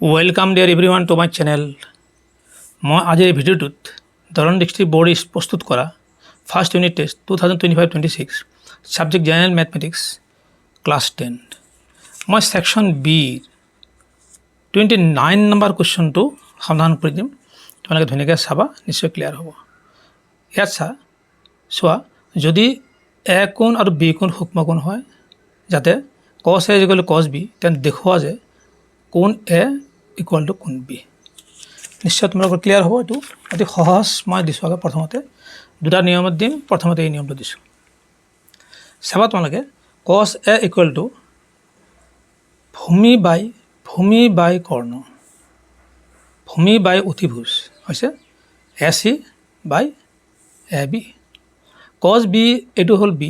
Welcome dear এভৰিওয়ান to my channel. মই আজিৰ ভিডিঅ'টোত দৰং ডিষ্ট্ৰিক্ট বৰ্ড প্ৰস্তুত কৰা first unit test 2025-26 subject general mathematics class 10 মই ছেকশ্যন বিৰ 29 নম্বৰ কুৱেশ্যনটো সমাধান কৰি দিম। তোমালোকে ধুনীয়াকৈ চাবা, নিশ্চয় ক্লিয়াৰ হ'ব। ইয়াত চোৱা, যদি এ কোণ আৰু বি কোণ সূক্ষ্মকোণ হয়, যাতে কছ এ ইকুৱেল টু কছ বি, তেন্তে দেখুওৱা যে কোণ এ ইকুৱেল টু কোণ বি। নিশ্চয় তোমালোকৰ ক্লিয়াৰ হ'ব। এইটো অতি সহজ মই দিছোঁ। আগত প্ৰথমতে দুটা নিয়মত দিম। প্ৰথমতে এই নিয়মটো দিছোঁ, চাবা তোমালোকে। কছ এ ইকুৱেল টু ভূমি বাই কৰ্ণ, ভূমি বাই অতিভুজ হৈছে এ চি বাই এ বি। কছ বি এইটো হ'ল বি,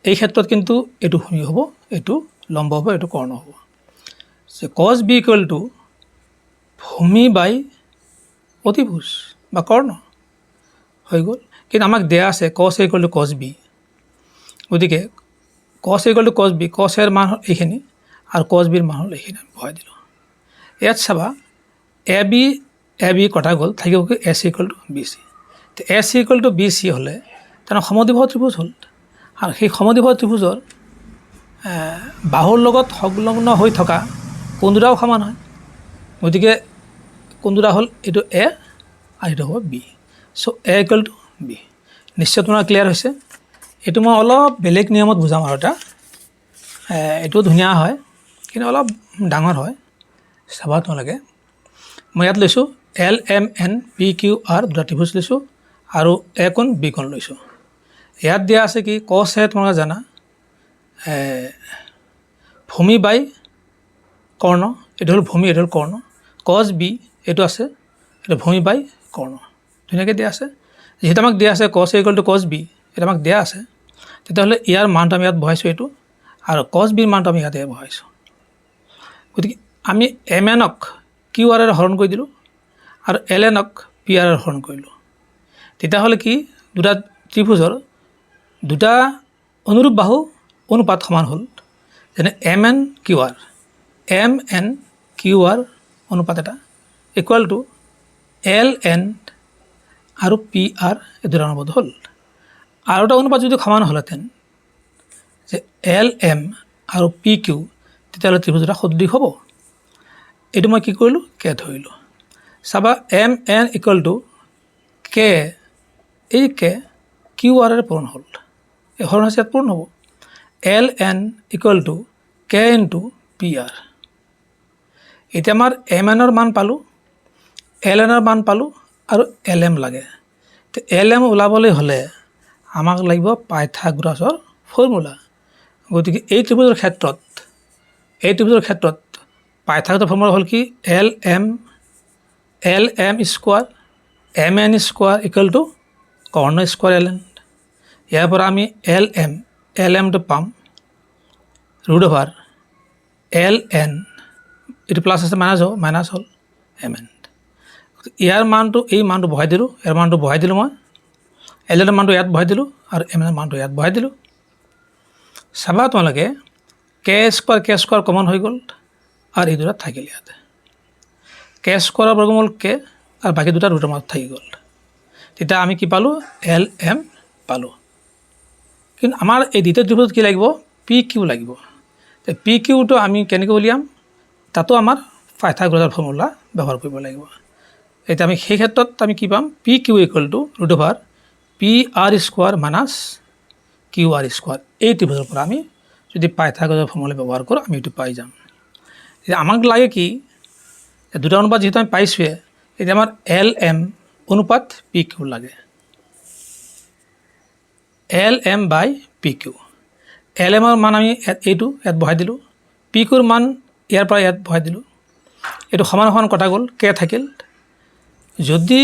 এই ক্ষেত্ৰত কিন্তু এইটো ভূমি হ'ব, এইটো লম্ব হ'ব, এইটো কৰ্ণ হ'ব। কছ বি ইকুৱেল টু ভূমি বাই অতিভুজ বা কৰ্ণ হৈ গ'ল। কিন্তু আমাক দিয়া আছে কছ এ ইকুৱেল টু কছ বি, গতিকে কছ এ ইকুৱেল টু কছ বি, কছ এৰ মান হ'ল এইখিনি আৰু কছ বিৰ মান হ'ল এইখিনি, আমি ভৰাই দিলোঁ। ইয়াত চাবা এ বি কটা গ'ল, থাকিব কি A C equal to B C. A C equal to B C হ'লে তেনে সমদ্বিবাহু ত্ৰিভুজ হ'ল, আৰু সেই সমদ্বিবাহু ত্ৰিভুজৰ বাহুৰ লগত সংলগ্ন হৈ থকা কোণ দুটাও সমান হয়। গতিকে কোণ দুটা হ'ল এইটো এ আৰু এইটো হ'ব B. So' A equal to B. নিশ্চয় তোমাৰ ক্লিয়াৰ হৈছে। এইটো মই অলপ বেলেগ নিয়মত বুজাম আৰু এটা, এইটো ধুনীয়া হয় কিন্তু অলপ ডাঙৰ হয়। চাবা তোমালোকে, মই ইয়াত লৈছোঁ L M N P Q R দুটা ত্ৰিভুজ লৈছোঁ আৰু এ কোণ বি কোণ লৈছোঁ। ইয়াত দিয়া আছে কি কছ এ, তোমালোকে জানা ভূমি বাই কৰ্ণ, এইটো হ'ল ভূমি, এইটো হ'ল কৰ্ণ। কছ বি এইটো আছে, এইটো ভূমি বাই কৰ্ণ, ধুনীয়াকৈ দিয়া আছে। যিহেতু আমাক দিয়া আছে কছ এ ইকুৱেল টু কছ বি, এইটো আমাক দিয়া আছে, তেতিয়াহ'লে ইয়াৰ মানটো আমি ইয়াত বহাইছোঁ এইটো, আৰু কছ বিৰ মানটো আমি ইয়াতে বহাইছোঁ। গতিকে আমি এম এনক কিউ আৰেৰে হৰণ কৰি দিলোঁ আৰু এল এনক পি আৰেৰে হৰণ কৰিলোঁ। তেতিয়াহ'লে কি দুটা ত্ৰিভুজৰ দুটা অনুৰূপ বাহু অনুপাত সমান হ'ল। যেনে এম এন কিউ আৰ অনুপাত এটা ইকুৱেল টু এল এন আৰু পি আৰ, এই দুটা অনুপাত হ'ল। আৰু এটা অনুপাত যদি সমান হ'লহেঁতেন যে এল এম আৰু পি কিউ, তেতিয়াহ'লে ত্ৰিভুজ এটা সদৃশ হ'ব। এইটো মই কি কৰিলোঁ, কে ধৰিলোঁ। চাবা এম এন ইকুৱেল টু কে, এই কে কিউ আৰেৰে পূৰণ হ'ল, এই হৰণ হৈছে ইয়াত পূৰণ হ'ব। L N equal to K into P R. এতিয়া আমাৰ এম এনৰ মান পালোঁ, এল এনৰ মান পালোঁ আৰু এল এম লাগে। তো এল এম ওলাবলৈ হ'লে আমাক লাগিব পাইথাগোৰাছৰ ফৰ্মুলা। গতিকে এই ত্ৰিভুজৰ ক্ষেত্ৰত পাইথাগোৰাছৰ ফৰ্মুলা হ'ল কি L M square M N square equal to কৰ্ণ স্কোৱাৰ এল এন। ইয়াৰ পৰা আমি এল এমটো পাম ৰুট অভাৰ এল এন, এইটো প্লাছ আছে মাইনাছ হ'ল এম এন। ইয়াৰ মানটো এই মানটো বহাই দিলোঁ, ইয়াৰ মানটো বহাই দিলোঁ, মই এল এনৰ মানটো ইয়াত বহাই দিলোঁ আৰু এম এনৰ মানটো ইয়াত বহাই দিলোঁ। চাবা তোমালোকে কে স্কোৱাৰ কমন হৈ গ'ল আৰু এই দুটা থাকিল ইয়াতে। কে স্কোৱাৰৰ বৰ্গমূল কে আৰু বাকী দুটা ৰুটৰ মাজত থাকি গ'ল। তেতিয়া আমি কি পালোঁ, এল এম পালোঁ। কিন্তু আমাৰ এই দ্বিতীয় ত্ৰিভুজত কি লাগিব, পি কিউ লাগিব। পি কিউটো আমি কেনেকৈ উলিয়াম, তাতো আমাৰ পাইথাগোৰাছৰ ফৰ্মুলা ব্যৱহাৰ কৰিব লাগিব। এতিয়া আমি সেই ক্ষেত্ৰত আমি কি পাম, P Q equal to root over P R square minus Q R square. এই ত্ৰিভুজৰ পৰা আমি যদি পাইথাগোৰাছৰ ফৰ্মুলা ব্যৱহাৰ কৰোঁ, আমি এইটো পাই যাম। এতিয়া আমাক লাগে কি, দুটা অনুপাত যিহেতু আমি পাইছোঁৱে, এতিয়া আমাৰ এল এম অনুপাত পি কিউ লাগে। এল এম বাই পি কিউ, এল এমৰ মান আমি ইয়াত বহাই দিলোঁ, পি কিউৰ মান ইয়াৰ পৰা ইয়াত বহাই দিলোঁ। এইটো সমান সমান কটা গ'ল, কে থাকিল। যদি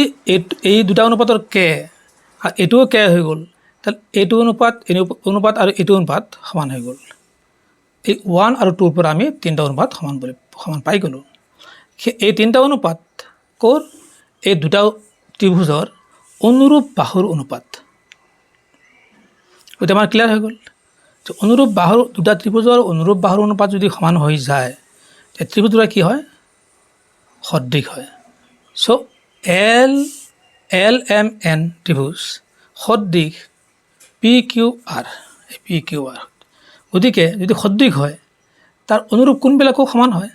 এই দুটা অনুপাতৰ কে আৰু এইটোও কে হৈ গ'ল, তাহলে এইটো অনুপাত আৰু এইটো অনুপাত সমান হৈ গ'ল। এই 1 আৰু 2ৰ পৰা আমি তিনিটা অনুপাত সমান পাই গ'লোঁ। এই তিনিটা অনুপাত ক'ৰ, এই দুটা ত্ৰিভুজৰ অনুৰূপ বাহুৰ অনুপাত। এতিয়া আমাৰ ক্লিয়াৰ হৈ গ'ল। অনুৰূপ বাহুৰ দুটা ত্ৰিভুজৰ অনুৰূপ বাহুৰ অনুপাত যদি সমান হৈ যায়, ত্ৰিভুজ দুটা কি হয়, সদৃশ হয়। চ' LMN ত্ৰিভুজ সদৃশ PQR, PQR। গতিকে যদি সদৃশ হয় তাৰ অনুৰূপ কোণবিলাকো সমান হয়।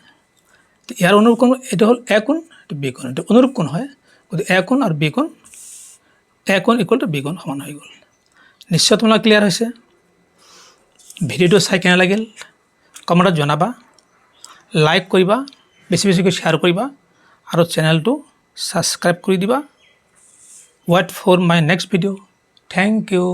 ইয়াৰ অনুৰূপ কোণ এইটো হ'ল A কোণ, এইটো B কোণ, এইটো অনুৰূপ কোণ হয়। গতিকে A কোণ আৰু B কোণ, A কোণ ইকুৱেল টু B কোণ সমান হৈ গ'ল। নিশ্চয় তোমালোকৰ ক্লিয়াৰ হৈছে। ভিডিঅ'টো চাই কেনে লাগিল কমেণ্টত জনাবা, লাইক কৰিবা, বেছি বেছিকৈ শ্বেয়াৰ কৰিবা আৰু চেনেলটো ছাবস্ক্ৰাইব কৰি দিবা। Wait for my next video'. Thank U.